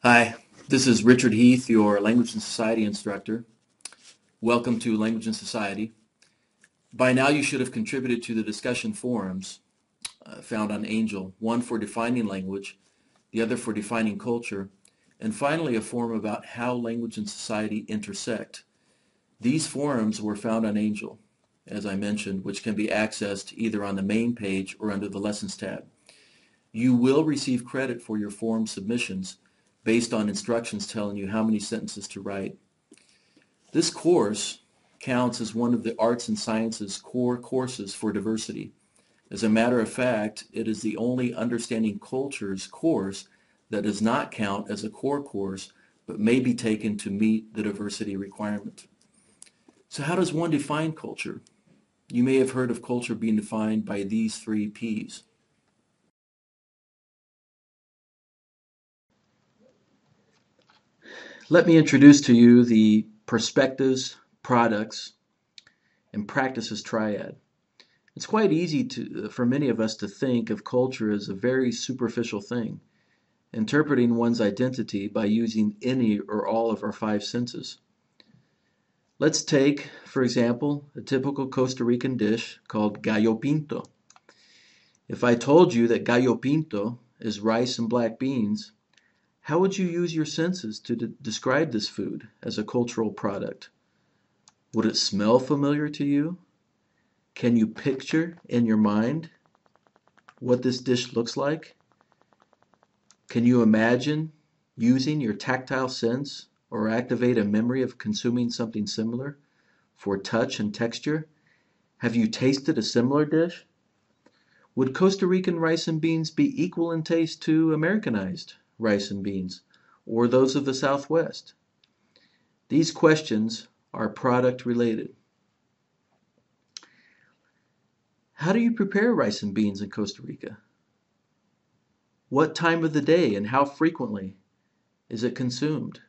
Hi, this is Richard Heath, your Language and Society instructor. Welcome to Language and Society. By now you should have contributed to the discussion forums found on Angel, one for defining language, the other for defining culture, and finally a forum about how language and society intersect. These forums were found on Angel, as I mentioned, which can be accessed either on the main page or under the Lessons tab. You will receive credit for your forum submissions based on instructions telling you how many sentences to write. This course counts as one of the arts and sciences core courses for diversity. As a matter of fact, it is the only Understanding Cultures course that does not count as a core course but may be taken to meet the diversity requirement. So how does one define culture? You may have heard of culture being defined by these three P's. Let me introduce to you the perspectives, products, and practices triad. It's quite easy for many of us to think of culture as a very superficial thing, interpreting one's identity by using any or all of our five senses. Let's take, for example, a typical Costa Rican dish called gallo pinto. If I told you that gallo pinto is rice and black beans, how would you use your senses to describe this food as a cultural product? Would it smell familiar to you? Can you picture in your mind what this dish looks like? Can you imagine using your tactile sense or activate a memory of consuming something similar for touch and texture? Have you tasted a similar dish? Would Costa Rican rice and beans be equal in taste to Americanized rice and beans or those of the Southwest? These questions are product related. How do you prepare rice and beans in Costa Rica? What time of the day and how frequently is it consumed?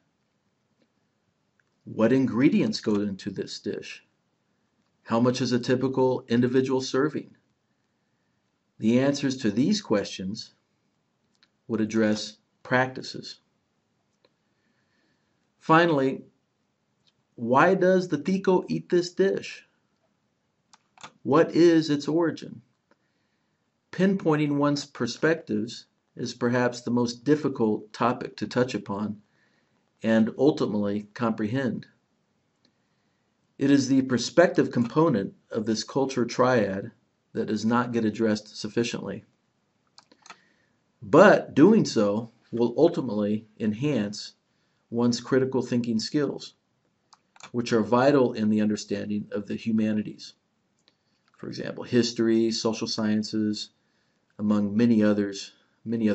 What ingredients go into this dish? How much is a typical individual serving? The answers to these questions would address practices. Finally, why does the Tico eat this dish? What is its origin? Pinpointing one's perspectives is perhaps the most difficult topic to touch upon and ultimately comprehend. It is the perspective component of this culture triad that does not get addressed sufficiently. But doing so will ultimately enhance one's critical thinking skills, which are vital in the understanding of the humanities. For example, history, social sciences, among many other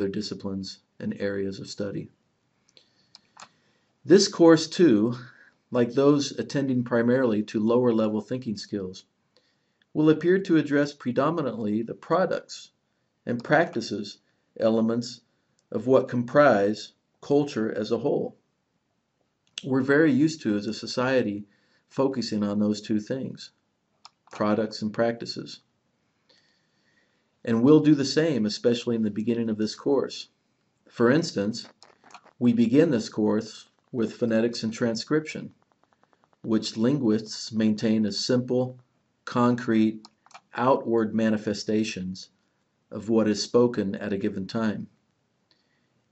disciplines and areas of study. This course, too, like those attending primarily to lower level thinking skills, will appear to address predominantly the products and practices elements of what comprise culture as a whole. We're very used to, as a society, focusing on those two things, products and practices. And we'll do the same, especially in the beginning of this course. For instance, we begin this course with phonetics and transcription, which linguists maintain as simple, concrete, outward manifestations of what is spoken at a given time.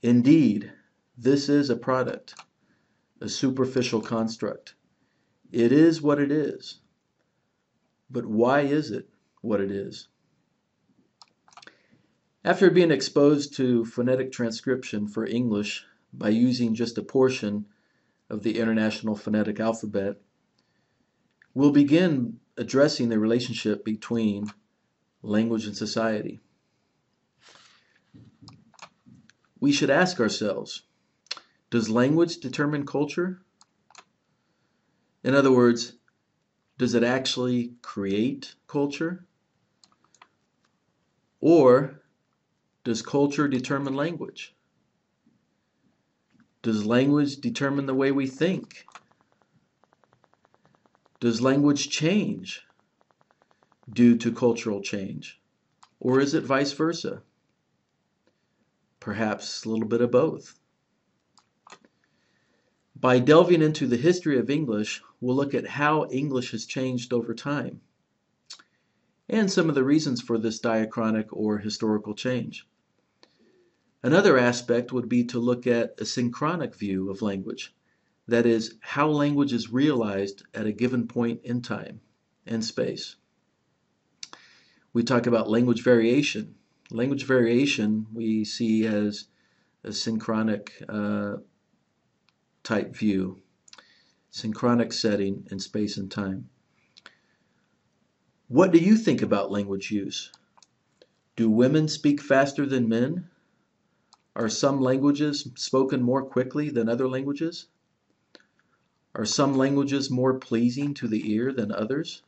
Indeed, this is a product, a superficial construct. It is what it is. But why is it what it is? After being exposed to phonetic transcription for English by using just a portion of the International Phonetic Alphabet, we'll begin addressing the relationship between language and society. We should ask ourselves, does language determine culture? In other words, does it actually create culture? Or does culture determine language? Does language determine the way we think? Does language change due to cultural change? Or is it vice versa? Perhaps a little bit of both. By delving into the history of English, we'll look at how English has changed over time and some of the reasons for this diachronic or historical change. Another aspect would be to look at a synchronic view of language, that is, how language is realized at a given point in time and space. We talk about language variation. Language variation we see as a synchronic type view, synchronic setting in space and time. What do you think about language use? Do women speak faster than men? Are some languages spoken more quickly than other languages? Are some languages more pleasing to the ear than others?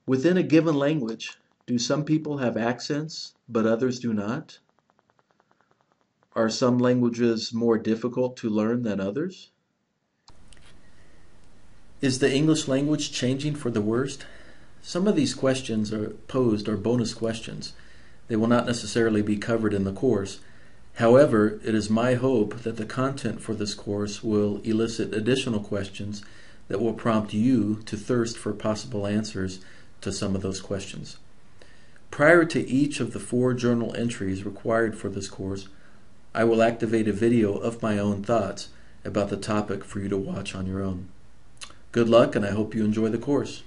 Within a given language, do some people have accents, but others do not? Are some languages more difficult to learn than others? Is the English language changing for the worst? Some of these questions posed are bonus questions. They will not necessarily be covered in the course. However, it is my hope that the content for this course will elicit additional questions that will prompt you to thirst for possible answers to some of those questions. Prior to each of the 4 journal entries required for this course, I will activate a video of my own thoughts about the topic for you to watch on your own. Good luck, and I hope you enjoy the course.